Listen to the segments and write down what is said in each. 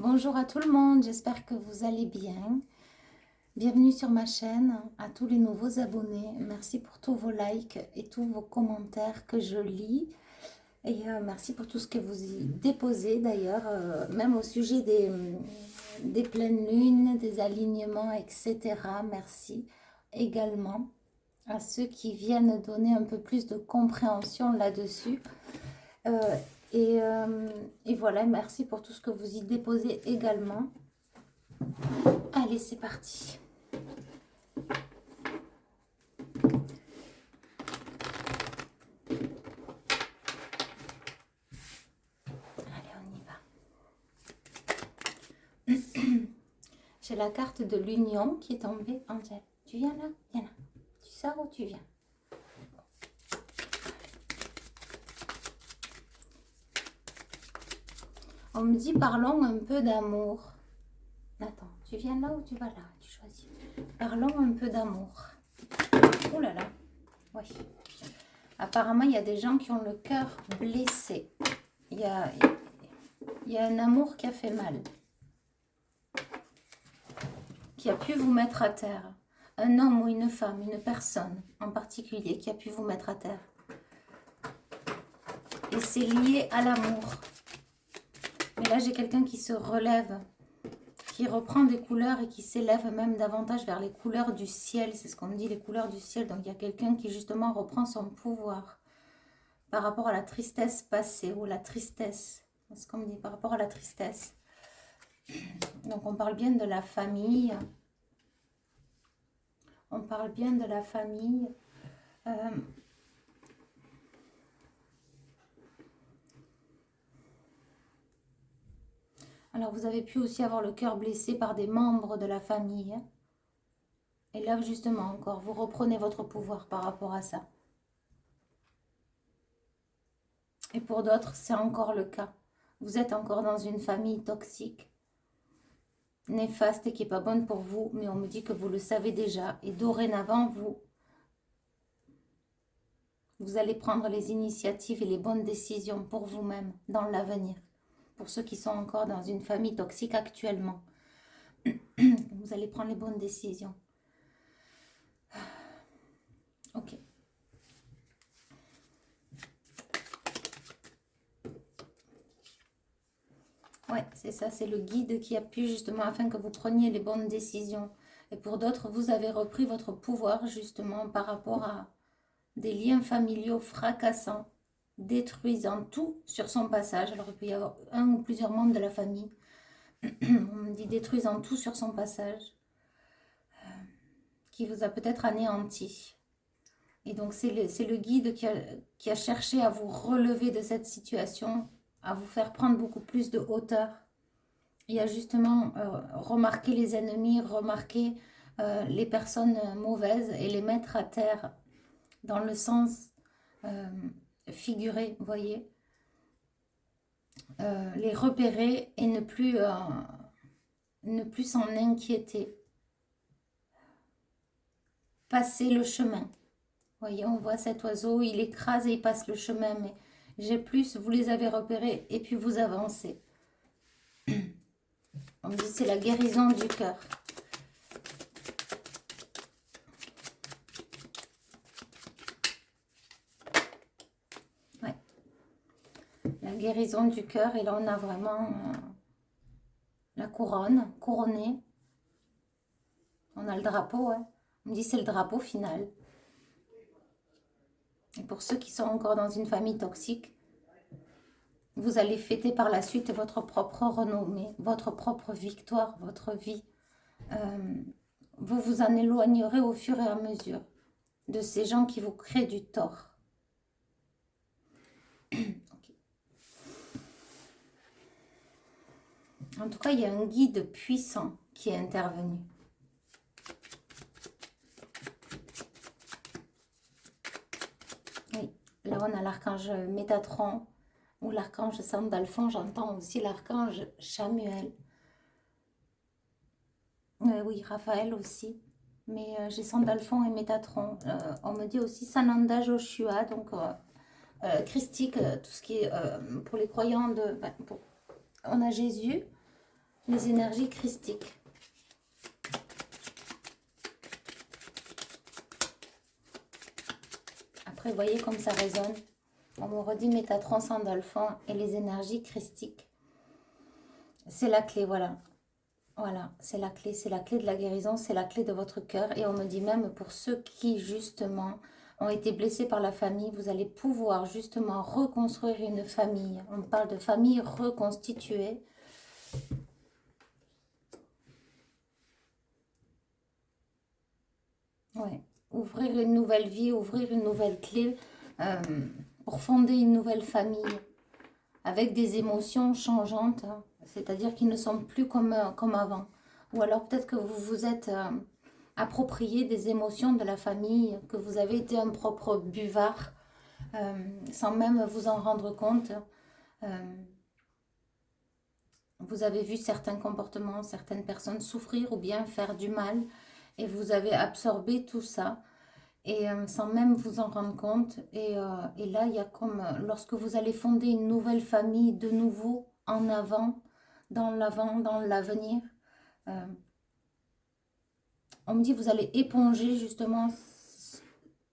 Bonjour à tout le monde, j'espère que vous allez bien. Bienvenue sur ma chaîne, à tous les nouveaux abonnés. Merci pour tous vos likes et tous vos commentaires que je lis. Et merci pour tout ce que vous y déposez d'ailleurs, même au sujet des pleines lunes, des alignements, etc. Merci également à ceux qui viennent donner un peu plus de compréhension là-dessus. Euh, et voilà, merci pour tout ce que vous y déposez également. Allez, c'est parti. Allez, on y va. J'ai la carte de l'union qui est tombée. Angèle, tu viens là? Viens là. Tu sors ou tu viens? On me dit parlons un peu d'amour. Attends, tu viens là ou tu vas là? Tu choisis. Parlons un peu d'amour. Oh là là. Oui. Apparemment, il y a des gens qui ont le cœur blessé. Il y a un amour qui a fait mal. Qui a pu vous mettre à terre. Un homme ou une femme, une personne en particulier qui a pu vous mettre à terre. Et c'est lié à l'amour. Mais là, j'ai quelqu'un qui se relève, qui reprend des couleurs et qui s'élève même davantage vers les couleurs du ciel. C'est ce qu'on me dit, les couleurs du ciel. Donc, il y a quelqu'un qui, justement, reprend son pouvoir par rapport à la tristesse passée ou la tristesse. C'est ce qu'on me dit, par rapport à la tristesse. Donc, on parle bien de la famille. On parle bien de la famille. Alors, vous avez pu aussi avoir le cœur blessé par des membres de la famille. Et là, justement, encore, vous reprenez votre pouvoir par rapport à ça. Et pour d'autres, c'est encore le cas. Vous êtes encore dans une famille toxique, néfaste et qui n'est pas bonne pour vous, mais on me dit que vous le savez déjà. Et dorénavant, vous allez prendre les initiatives et les bonnes décisions pour vous-même dans l'avenir. Pour ceux qui sont encore dans une famille toxique actuellement, vous allez prendre les bonnes décisions. Ok. Ouais, c'est ça, c'est le guide qui appuie justement afin que vous preniez les bonnes décisions. Et pour d'autres, vous avez repris votre pouvoir justement par rapport à des liens familiaux fracassants, détruisant tout sur son passage. Alors il peut y avoir un ou plusieurs membres de la famille. On me dit détruisant tout sur son passage, qui vous a peut-être anéanti. Et donc c'est le guide qui a cherché à vous relever de cette situation, à vous faire prendre beaucoup plus de hauteur. Il a justement remarqué les ennemis, remarqué les personnes mauvaises et les mettre à terre dans le sens figuré, vous voyez. Les repérer et ne plus s'en inquiéter. Passer le chemin. Vous voyez, on voit cet oiseau, il écrase et il passe le chemin, mais j'ai plus, vous les avez repérés et puis vous avancez. On me dit c'est la guérison du cœur. Ouais. La guérison du cœur, et là on a vraiment la couronne, couronnée. On a le drapeau, ouais. On me dit c'est le drapeau final. Et pour ceux qui sont encore dans une famille toxique, vous allez fêter par la suite votre propre renommée, votre propre victoire, votre vie. Vous vous en éloignerez au fur et à mesure de ces gens qui vous créent du tort. Okay. En tout cas, il y a un guide puissant qui est intervenu. Oui, là on a l'archange Métatron ou l'archange Sandalphon. J'entends aussi l'archange Chamuel. Oui, Raphaël aussi. Mais j'ai Sandalphon et Métatron. On me dit aussi Sananda Joshua, donc christique, tout ce qui est pour les croyants de... on a Jésus, les énergies christiques. Après, vous voyez comme ça résonne. On me redit Métatron, Sandalphon et les énergies christiques. C'est la clé, voilà. Voilà, c'est la clé de la guérison, c'est la clé de votre cœur. Et on me dit même pour ceux qui, justement, ont été blessés par la famille, vous allez pouvoir, justement, reconstruire une famille. On parle de famille reconstituée. Ouais, ouvrir une nouvelle vie, ouvrir une nouvelle clé pour fonder une nouvelle famille avec des émotions changeantes, hein. C'est-à-dire qu'ils ne sont plus comme avant. Ou alors peut-être que vous vous êtes approprié des émotions de la famille, que vous avez été un propre buvard sans même vous en rendre compte. Vous avez vu certains comportements, certaines personnes souffrir ou bien faire du mal et vous avez absorbé tout ça et sans même vous en rendre compte. Et là, il y a comme lorsque vous allez fonder une nouvelle famille de nouveau en avant, dans l'avenir, on me dit vous allez éponger justement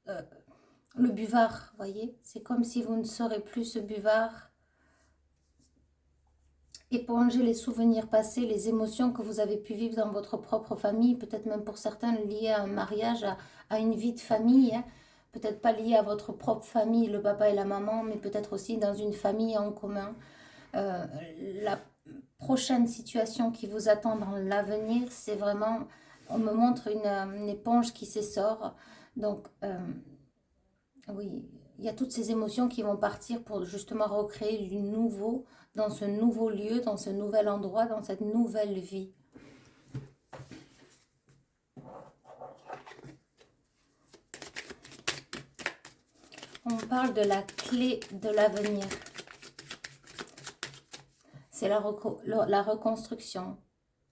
le buvard, voyez. C'est comme si vous ne serez plus ce buvard. Éponger les souvenirs passés, les émotions que vous avez pu vivre dans votre propre famille, peut-être même pour certains liés à un mariage, à une vie de famille, hein. Peut-être pas lié à votre propre famille, le papa et la maman, mais peut-être aussi dans une famille en commun. La prochaine situation qui vous attend dans l'avenir, c'est vraiment, on me montre une éponge qui s'essore. Donc, oui, il y a toutes ces émotions qui vont partir pour justement recréer du nouveau dans ce nouveau lieu, dans ce nouvel endroit, dans cette nouvelle vie. On parle de la clé de l'avenir. C'est la reconstruction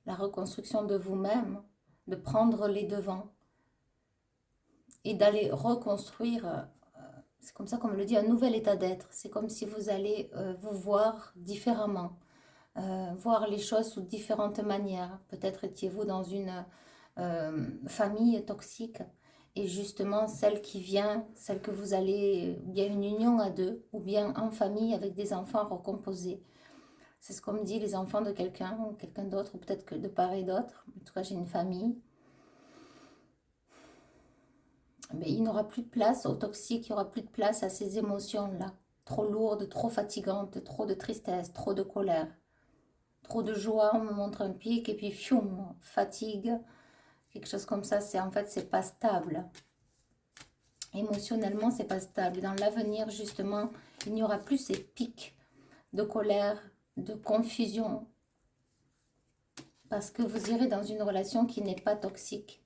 de vous-même, de prendre les devants et d'aller reconstruire. C'est comme ça qu'on me le dit, un nouvel état d'être. C'est comme si vous allez vous voir différemment, voir les choses sous différentes manières. Peut-être étiez-vous dans une famille toxique et justement celle qui vient, celle que vous allez, ou bien une union à deux, ou bien en famille avec des enfants recomposés. C'est ce qu'on me dit, les enfants de quelqu'un ou quelqu'un d'autre, ou peut-être que de part et d'autre. En tout cas, j'ai une famille. Mais il n'aura plus de place au toxique, il n'y aura plus de place à ces émotions-là. Trop lourdes, trop fatigantes, trop de tristesse, trop de colère. Trop de joie, on me montre un pic et puis fium, fatigue. Quelque chose comme ça, c'est en fait, c'est pas stable. Émotionnellement, c'est pas stable. Dans l'avenir, justement, il n'y aura plus ces pics de colère, de confusion. Parce que vous irez dans une relation qui n'est pas toxique.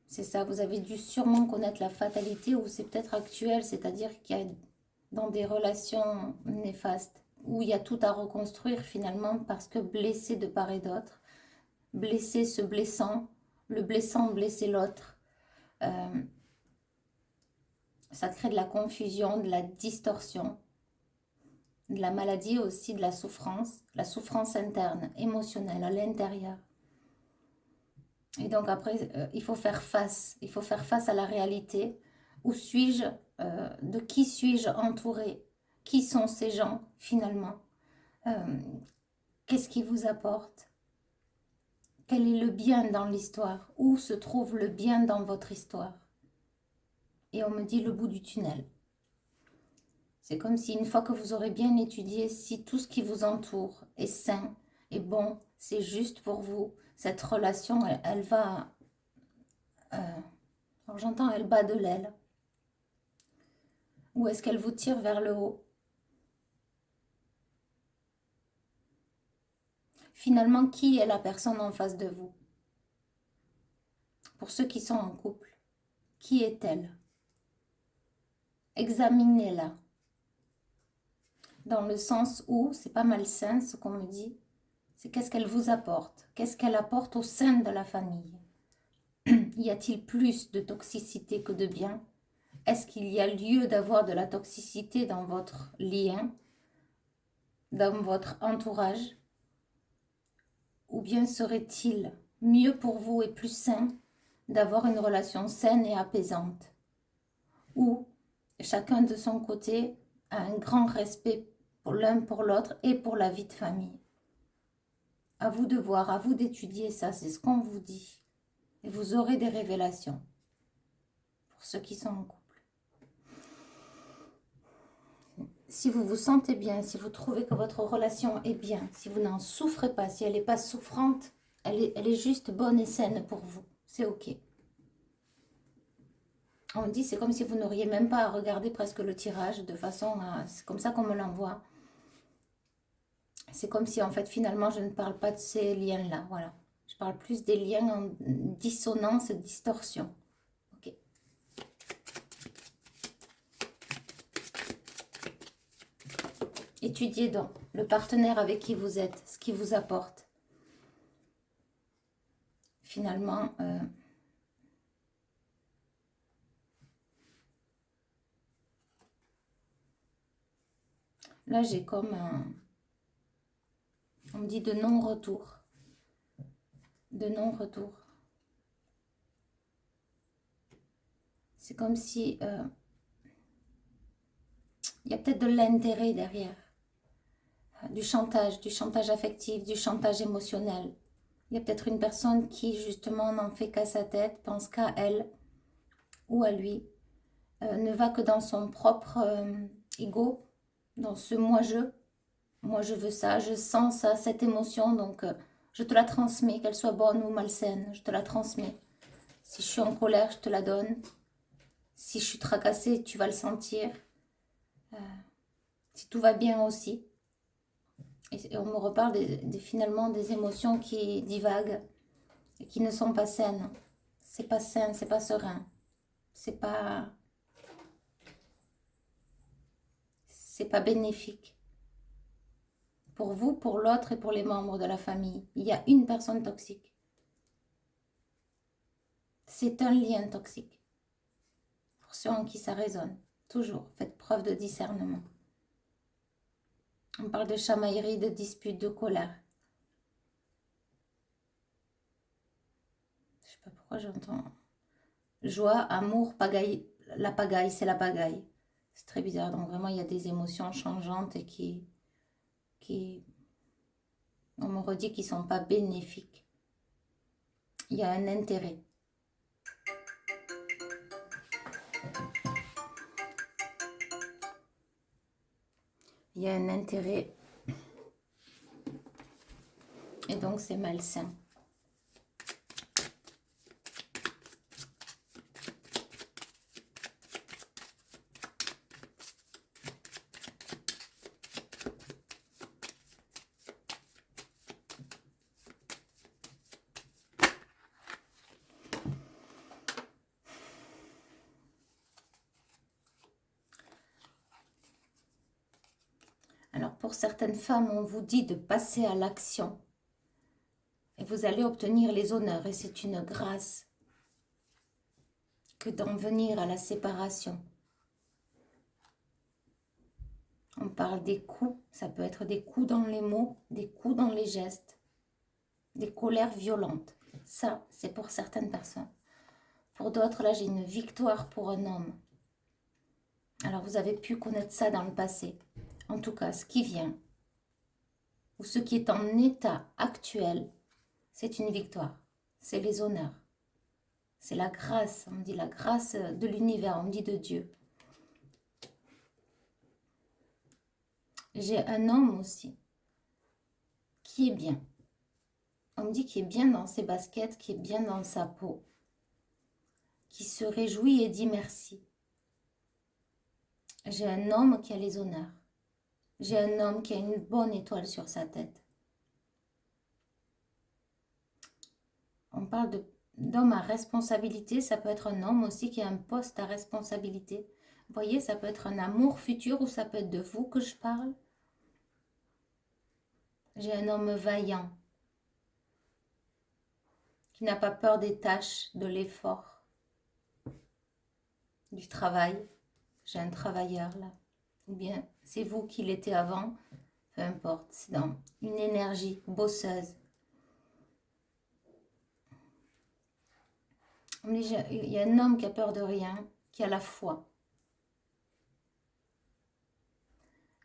C'est ça, vous avez dû sûrement connaître la fatalité ou c'est peut-être actuel, c'est-à-dire qu'il y a dans des relations néfastes où il y a tout à reconstruire finalement parce que blessé de part et d'autre, blessé se blessant, le blessant blesser l'autre, ça crée de la confusion, de la distorsion, de la maladie aussi, de la souffrance interne, émotionnelle à l'intérieur. Et donc après, il faut faire face à la réalité. Où suis-je, de qui suis-je entouré? Qui sont ces gens finalement? Qu'est-ce qui vous apporte? Quel est le bien dans l'histoire? Où se trouve le bien dans votre histoire? Et on me dit le bout du tunnel. C'est comme si une fois que vous aurez bien étudié, si tout ce qui vous entoure est sain, est bon, c'est juste pour vous, cette relation, elle va... alors j'entends, elle bat de l'aile. Ou est-ce qu'elle vous tire vers le haut? Finalement, qui est la personne en face de vous? Pour ceux qui sont en couple, qui est-elle? Examinez-la. Dans le sens où, c'est pas malsain ce qu'on me dit, c'est qu'est-ce qu'elle vous apporte? Qu'est-ce qu'elle apporte au sein de la famille? Y a-t-il plus de toxicité que de bien? Est-ce qu'il y a lieu d'avoir de la toxicité dans votre lien, dans votre entourage? bien serait-il mieux pour vous et plus sain d'avoir une relation saine et apaisante, où chacun de son côté a un grand respect pour l'un pour l'autre et pour la vie de famille. À vous de voir, à vous d'étudier ça, c'est ce qu'on vous dit. Et vous aurez des révélations pour ceux qui sont en couple. Si vous vous sentez bien, si vous trouvez que votre relation est bien, si vous n'en souffrez pas, si elle n'est pas souffrante, elle est juste bonne et saine pour vous. C'est ok. On dit, c'est comme si vous n'auriez même pas à regarder presque le tirage de façon à... C'est comme ça qu'on me l'envoie. C'est comme si en fait finalement je ne parle pas de ces liens-là. Voilà. Je parle plus des liens en dissonance, distorsion. Ok. Étudiez donc le partenaire avec qui vous êtes, ce qu'il vous apporte. Finalement, là j'ai comme un... On me dit de non-retour. De non-retour. C'est comme si... il y a peut-être de l'intérêt derrière. Du chantage affectif, du chantage émotionnel. Il y a peut-être une personne qui justement n'en fait qu'à sa tête, pense qu'à elle ou à lui, ne va que dans son propre ego, dans ce moi-je. Moi je veux ça, je sens ça, cette émotion, donc je te la transmets, qu'elle soit bonne ou malsaine, je te la transmets. Si je suis en colère, je te la donne. Si je suis tracassée, tu vas le sentir. Si tout va bien aussi. Et on me reparle finalement des émotions qui divaguent et qui ne sont pas saines. C'est pas sain, c'est pas serein. C'est pas bénéfique. Pour vous, pour l'autre et pour les membres de la famille. Il y a une personne toxique. C'est un lien toxique. Pour ceux en qui ça résonne. Toujours, faites preuve de discernement. On parle de chamaillerie, de dispute, de colère. Je sais pas pourquoi j'entends. Joie, amour, pagaille. La pagaille, c'est la pagaille. C'est très bizarre. Donc vraiment, il y a des émotions changeantes et qui on me redit qu'ils ne sont pas bénéfiques. Il y a un intérêt. Il y a un intérêt. Et donc, c'est malsain. Alors, pour certaines femmes, on vous dit de passer à l'action. Et vous allez obtenir les honneurs. Et c'est une grâce que d'en venir à la séparation. On parle des coups. Ça peut être des coups dans les mots, des coups dans les gestes, des colères violentes. Ça, c'est pour certaines personnes. Pour d'autres, là, j'ai une victoire pour un homme. Alors, vous avez pu connaître ça dans le passé. En tout cas, ce qui vient, ou ce qui est en état actuel, c'est une victoire. C'est les honneurs. C'est la grâce. On dit la grâce de l'univers. On dit de Dieu. J'ai un homme aussi qui est bien. On me dit qu'il est bien dans ses baskets, qui est bien dans sa peau, qui se réjouit et dit merci. J'ai un homme qui a les honneurs. J'ai un homme qui a une bonne étoile sur sa tête. On parle d'homme à responsabilité. Ça peut être un homme aussi qui a un poste à responsabilité. Vous voyez, ça peut être un amour futur ou ça peut être de vous que je parle. J'ai un homme vaillant qui n'a pas peur des tâches, de l'effort, du travail. J'ai un travailleur là. Ou bien c'est vous qui l'étiez avant. Peu importe, c'est dans une énergie bosseuse. On me dit, il y a un homme qui a peur de rien, qui a la foi.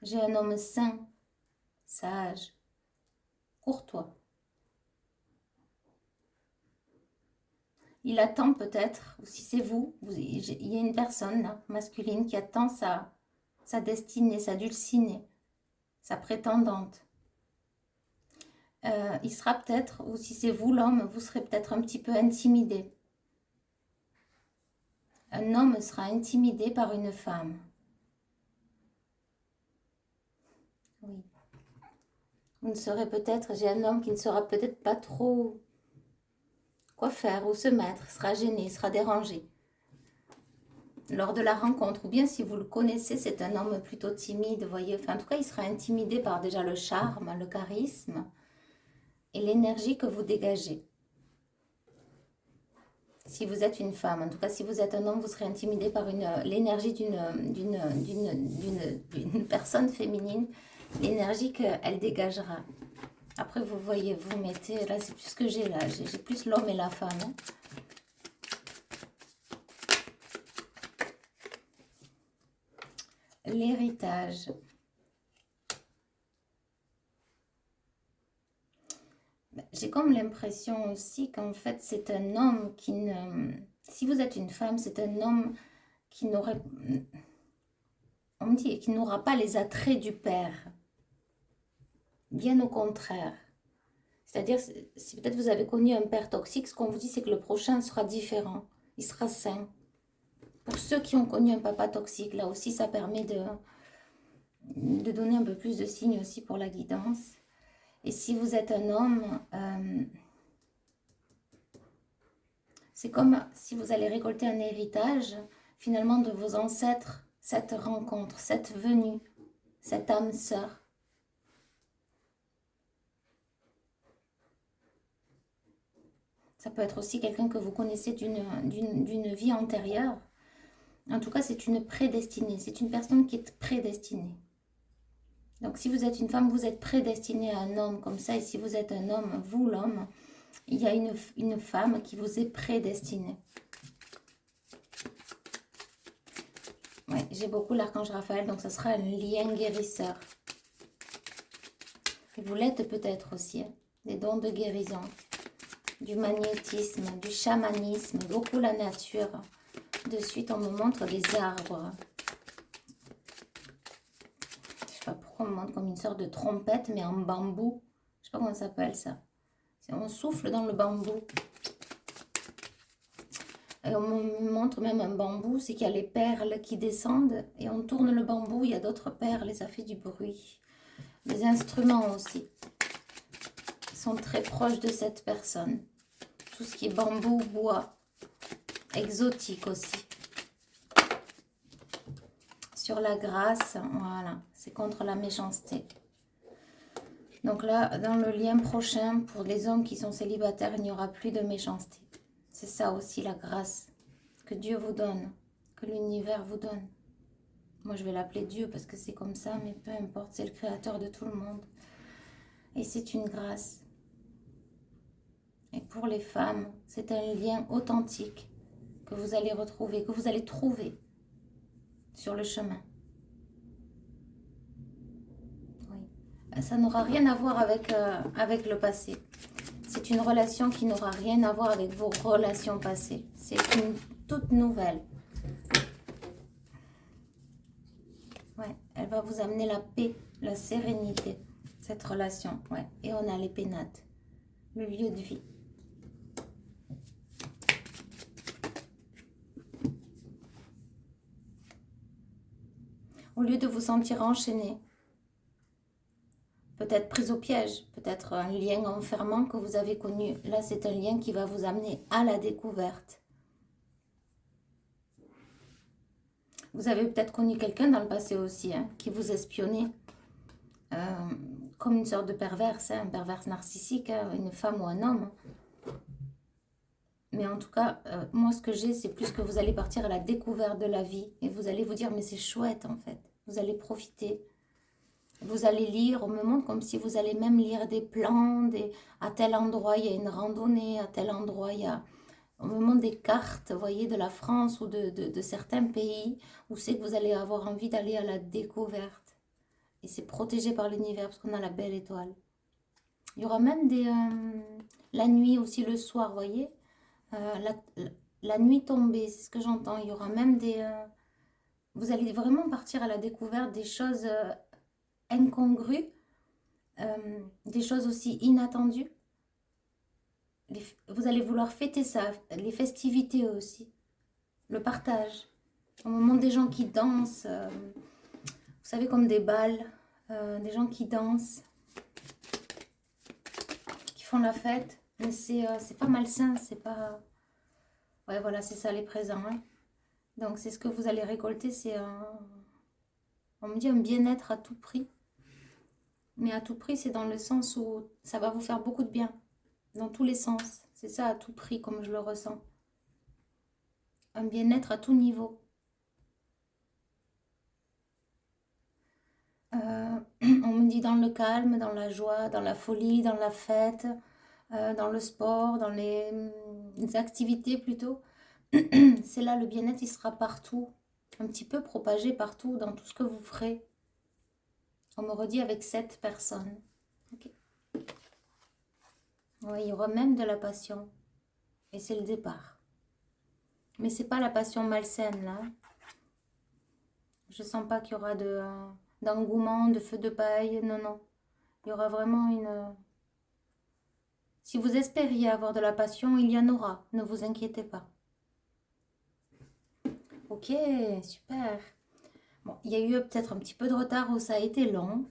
J'ai un homme sain, sage, courtois. Il attend peut-être, ou si c'est vous, il y a une personne là, masculine qui attend sa destinée, sa dulcinée, sa prétendante. Il sera peut-être, ou si c'est vous l'homme, vous serez peut-être un petit peu intimidé. Un homme sera intimidé par une femme. Oui. Vous ne serez peut-être, j'ai un homme qui ne saura peut-être pas trop quoi faire, où se mettre, sera gêné, sera dérangé lors de la rencontre. Ou bien si vous le connaissez, c'est un homme plutôt timide, vous voyez. Enfin, en tout cas, il sera intimidé par déjà le charme, le charisme et l'énergie que vous dégagez. Si vous êtes une femme, en tout cas, si vous êtes un homme, vous serez intimidé par l'énergie d'une personne féminine, l'énergie qu'elle dégagera. Après, vous voyez, vous mettez, là, c'est plus ce que j'ai là, j'ai plus l'homme et la femme. Hein. L'héritage. J'ai comme l'impression aussi qu'en fait, c'est un homme qui ne... Si vous êtes une femme, c'est un homme qui n'aurait... On me dit qu'il n'aura pas les attraits du père. Bien au contraire. C'est-à-dire, si peut-être vous avez connu un père toxique, ce qu'on vous dit, c'est que le prochain sera différent. Il sera sain. Pour ceux qui ont connu un papa toxique, là aussi, ça permet de donner un peu plus de signes aussi pour la guidance. Et si vous êtes un homme, c'est comme si vous allez récolter un héritage, finalement, de vos ancêtres, cette rencontre, cette venue, cette âme sœur. Ça peut être aussi quelqu'un que vous connaissez d'une vie antérieure. En tout cas, c'est une prédestinée. C'est une personne qui est prédestinée. Donc, si vous êtes une femme, vous êtes prédestinée à un homme comme ça. Et si vous êtes un homme, vous, l'homme, il y a une femme qui vous est prédestinée. Ouais, j'ai beaucoup l'archange Raphaël, donc ça sera un lien guérisseur. Et vous l'êtes peut-être aussi. Hein, des dons de guérison. Du magnétisme, du chamanisme, beaucoup la nature. De suite, on me montre des arbres. Je sais pas pourquoi on me montre comme une sorte de trompette, mais en bambou. Je sais pas comment ça s'appelle ça. On souffle dans le bambou. Et on me montre même un bambou, c'est qu'il y a les perles qui descendent. Et on tourne le bambou, il y a d'autres perles et ça fait du bruit. Les instruments aussi sont très proches de cette personne. Tout ce qui est bambou, bois, exotique aussi. Sur la grâce, voilà, c'est contre la méchanceté. Donc là, dans le lien prochain, pour les hommes qui sont célibataires, il n'y aura plus de méchanceté. C'est ça aussi la grâce que Dieu vous donne, que l'univers vous donne. Moi, je vais l'appeler Dieu parce que c'est comme ça, mais peu importe, c'est le créateur de tout le monde. Et c'est une grâce. Et pour les femmes, c'est un lien authentique que vous allez retrouver, que vous allez trouver sur le chemin. Oui. Ça n'aura rien à voir avec le passé. C'est une relation qui n'aura rien à voir avec vos relations passées. C'est une toute nouvelle. Ouais, elle va vous amener la paix, la sérénité, cette relation. Ouais. Et on a les pénates, le lieu de vie. Au lieu de vous sentir enchaîné, peut-être prise au piège, peut-être un lien enfermant que vous avez connu. Là, c'est un lien qui va vous amener à la découverte. Vous avez peut-être connu quelqu'un dans le passé aussi, hein, qui vous espionnait, comme une sorte de perverse, hein, un perverse narcissique, hein, une femme ou un homme. Mais en tout cas, moi, ce que j'ai, c'est plus que vous allez partir à la découverte de la vie. Et vous allez vous dire, mais c'est chouette, en fait. Vous allez profiter. Vous allez lire, on me montre comme si vous allez même lire des plans. À tel endroit, il y a une randonnée. À tel endroit, il y a... au moment des cartes, vous voyez, de la France ou de certains pays, où c'est que vous allez avoir envie d'aller à la découverte. Et c'est protégé par l'univers, parce qu'on a la belle étoile. Il y aura même la nuit aussi, le soir, vous voyez. La nuit tombée, c'est ce que j'entends. Il y aura même vous allez vraiment partir à la découverte des choses incongrues, des choses aussi inattendues. Vous allez vouloir fêter ça, les festivités aussi, le partage. Au moment des gens qui dansent, vous savez, comme des bals, des gens qui dansent, qui font la fête. Mais c'est pas malsain, c'est pas... Ouais, voilà, c'est ça les présents. Hein. Donc, c'est ce que vous allez récolter, c'est on me dit un bien-être à tout prix. Mais à tout prix, c'est dans le sens où ça va vous faire beaucoup de bien. Dans tous les sens. C'est ça à tout prix, comme je le ressens. Un bien-être à tout niveau. On me dit dans le calme, dans la joie, dans la folie, dans la fête, dans le sport, dans les activités plutôt. C'est là le bien-être, il sera partout. Un petit peu propagé partout, dans tout ce que vous ferez. On me redit avec 7 personnes. Okay. Oui, il y aura même de la passion. Et c'est le départ. Mais c'est pas la passion malsaine, là. Je sens pas qu'il y aura d'engouement, de feu de paille. Non, non. Il y aura vraiment une... Si vous espériez avoir de la passion, il y en aura. Ne vous inquiétez pas. Ok, super. Bon, il y a eu peut-être un petit peu de retard où ça a été long.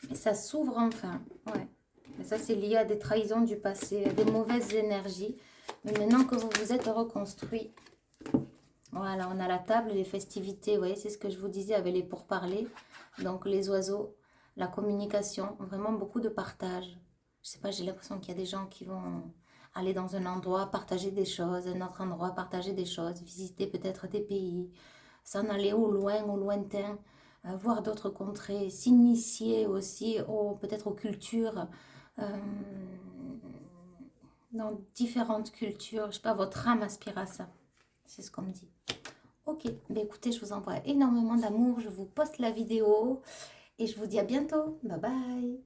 Mais ça s'ouvre enfin. Ouais. Mais ça, c'est lié à des trahisons du passé, à des mauvaises énergies. Mais maintenant que vous vous êtes reconstruit, voilà, on a la table, les festivités, vous voyez, c'est ce que je vous disais avec les pourparlers. Donc, les oiseaux, la communication, vraiment beaucoup de partage. Je sais pas, j'ai l'impression qu'il y a des gens qui vont aller dans un endroit, partager des choses, un autre endroit, partager des choses, visiter peut-être des pays, s'en aller au loin, au lointain, voir d'autres contrées, s'initier aussi peut-être aux cultures, dans différentes cultures. Je sais pas, votre âme aspire à ça. C'est ce qu'on me dit. Ok, ben écoutez, je vous envoie énormément d'amour. Je vous poste la vidéo et je vous dis à bientôt. Bye bye.